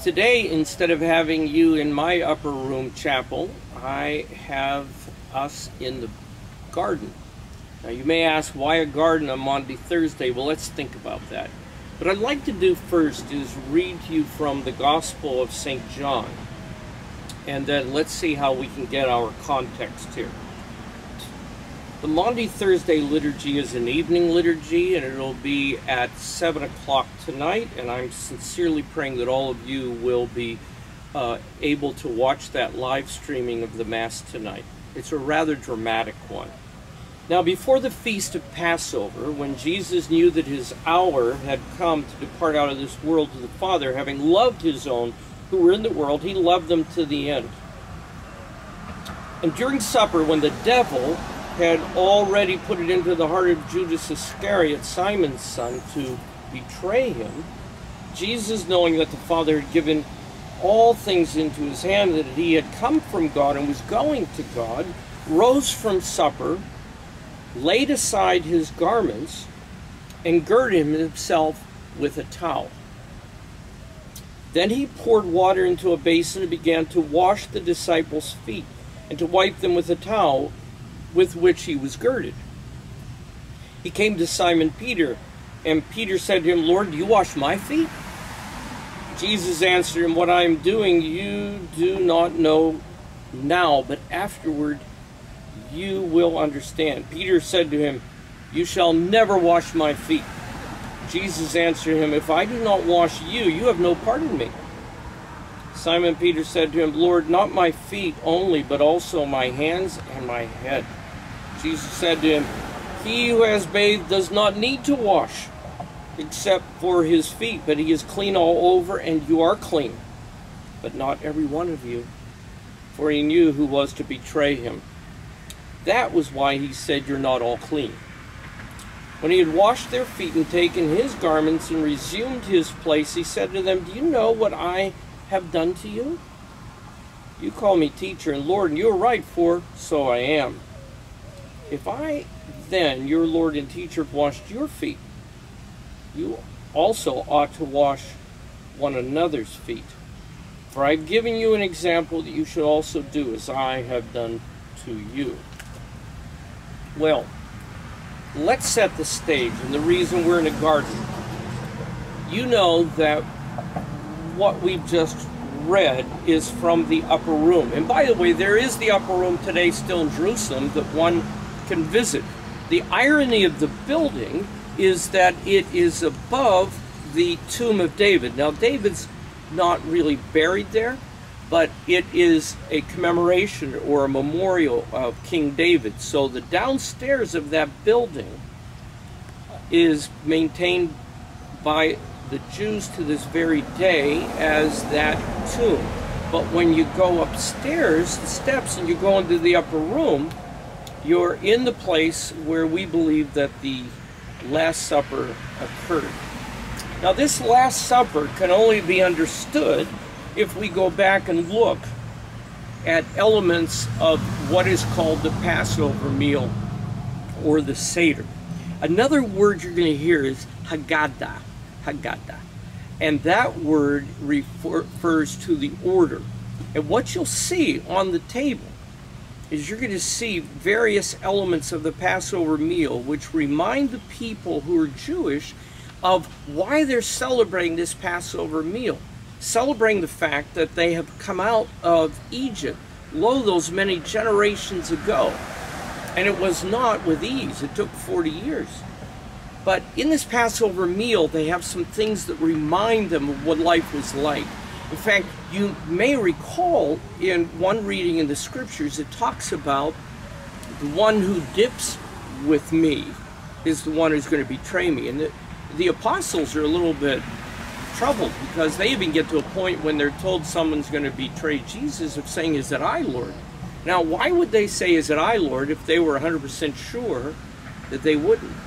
Today, instead of having you in my upper room chapel, I have us in the garden. Now you may ask, why a garden on Maundy Thursday? Well, let's think about that. What I'd like to do first is read to you from the Gospel of St. John. And then let's see how we can get our context here. The Maundy Thursday liturgy is an evening liturgy, and it'll be at 7 o'clock tonight, and I'm sincerely praying that all of you will be able to watch that live streaming of the Mass tonight. It's a rather dramatic one. Now, before the feast of Passover, when Jesus knew that his hour had come to depart out of this world to the Father, having loved his own who were in the world, he loved them to the end. And during supper, when the devil had already put it into the heart of Judas Iscariot, Simon's son, to betray him, Jesus, knowing that the Father had given all things into his hand, that he had come from God and was going to God, rose from supper, laid aside his garments, and girded himself with a towel. Then he poured water into a basin and began to wash the disciples' feet, and to wipe them with a towel with which he was girded. He came to Simon Peter, and Peter said to him, "Lord, do you wash my feet?" Jesus answered him, "What I am doing you do not know now, but afterward you will understand." Peter said to him, "You shall never wash my feet." Jesus answered him, "If I do not wash you, you have no part in me." Simon Peter said to him, "Lord, not my feet only, but also my hands and my head." Jesus said to him, "He who has bathed does not need to wash, except for his feet, but he is clean all over, and you are clean, but not every one of you." For he knew who was to betray him. That was why he said, "You're not all clean." When he had washed their feet and taken his garments and resumed his place, he said to them, "Do you know what I have done to you? You call me teacher and Lord, and you are right, for so I am. If I then, your Lord and teacher, have washed your feet, you also ought to wash one another's feet. For I have given you an example that you should also do as I have done to you." Well, let's set the stage, and the reason we're in a garden. You know that what we've just read is from the upper room. And by the way, there is the upper room today still in Jerusalem that one can visit. The irony of the building is that it is above the tomb of David. Now, David's not really buried there, but it is a commemoration or a memorial of King David. So the downstairs of that building is maintained by the Jews to this very day as that tomb. But when you go upstairs the steps and you go into the upper room, you're in the place where we believe that the Last Supper occurred. Now, this Last Supper can only be understood if we go back and look at elements of what is called the Passover meal or the Seder. Another word you're going to hear is Haggadah. Haggadah. And that word refers to the order. And what you'll see on the table is you're going to see various elements of the Passover meal which remind the people who are Jewish of why they're celebrating this Passover meal. Celebrating the fact that they have come out of Egypt, lo, those many generations ago. And it was not with ease. It took 40 years. But in this Passover meal, they have some things that remind them of what life was like. In fact, you may recall in one reading in the scriptures, it talks about the one who dips with me is the one who's going to betray me. And the apostles are a little bit troubled because they even get to a point when they're told someone's going to betray Jesus of saying, "Is it I, Lord?" Now, why would they say, "Is it I, Lord," if they were 100% sure that they wouldn't?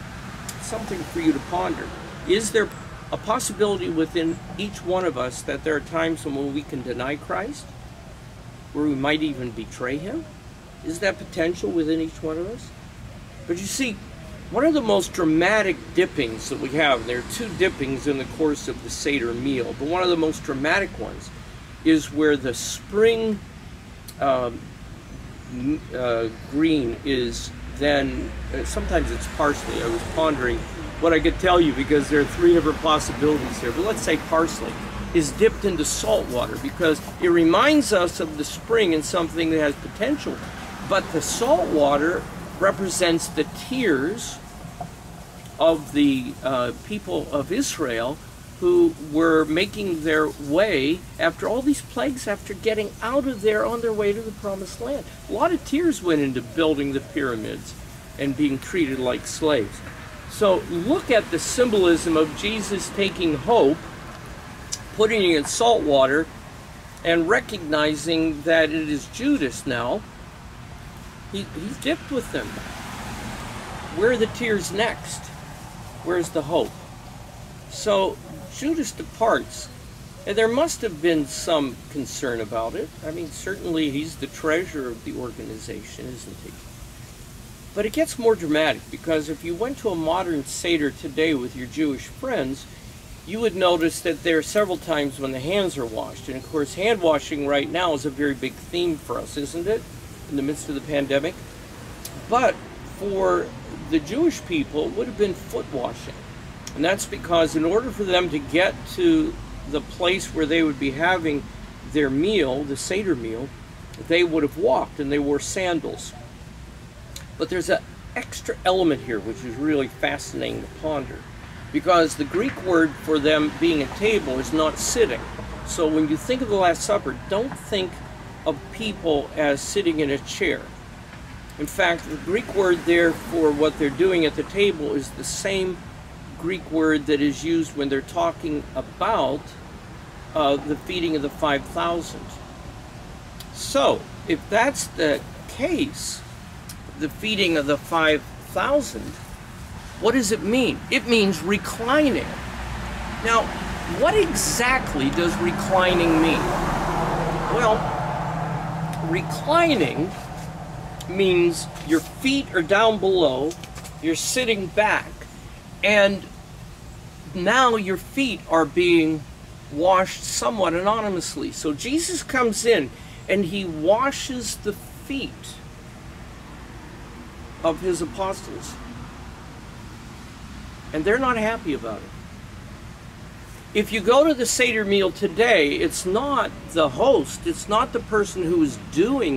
Something for you to ponder. Is there a possibility within each one of us that there are times when we can deny Christ, where we might even betray him? Is that potential within each one of us? But you see, One of the most dramatic dippings that we have, and there are two dippings in the course of the Seder meal, but one of the most dramatic ones is where the spring green is then, sometimes it's parsley. I was pondering what I could tell you because there are three different possibilities here, but let's say parsley is dipped into salt water because it reminds us of the spring and something that has potential. But the salt water represents the tears of the people of Israel who were making their way after all these plagues, after getting out of there on their way to the promised land. A lot of tears went into building the pyramids and being treated like slaves. So look at the symbolism of Jesus taking hope, putting it in salt water, and recognizing that it is Judas now. He's dipped with them. Where are the tears next? Where's the hope? So Judas departs, and there must have been some concern about it. I mean, certainly he's the treasurer of the organization, isn't he? But it gets more dramatic, because if you went to a modern Seder today with your Jewish friends, you would notice that there are several times when the hands are washed. And of course, hand washing right now is a very big theme for us, isn't it? In the midst of the pandemic. But for the Jewish people, it would have been foot washing. And that's because in order for them to get to the place where they would be having their meal, the Seder meal, they would have walked, and they wore sandals. But there's an extra element here which is really fascinating to ponder, because the Greek word for them being at table is not sitting. So when you think of the Last Supper, don't think of people as sitting in a chair. In fact, the Greek word there for what they're doing at the table is the same Greek word that is used when they're talking about the feeding of the 5,000. So, if that's the case, the feeding of the 5,000, what does it mean? It means reclining. Now, what exactly does reclining mean? Well, reclining means your feet are down below, you're sitting back, and now your feet are being washed somewhat anonymously. So Jesus comes in and he washes the feet of his apostles. And they're not happy about it. If you go to the Seder meal today, it's not the host, it's not the person who is doing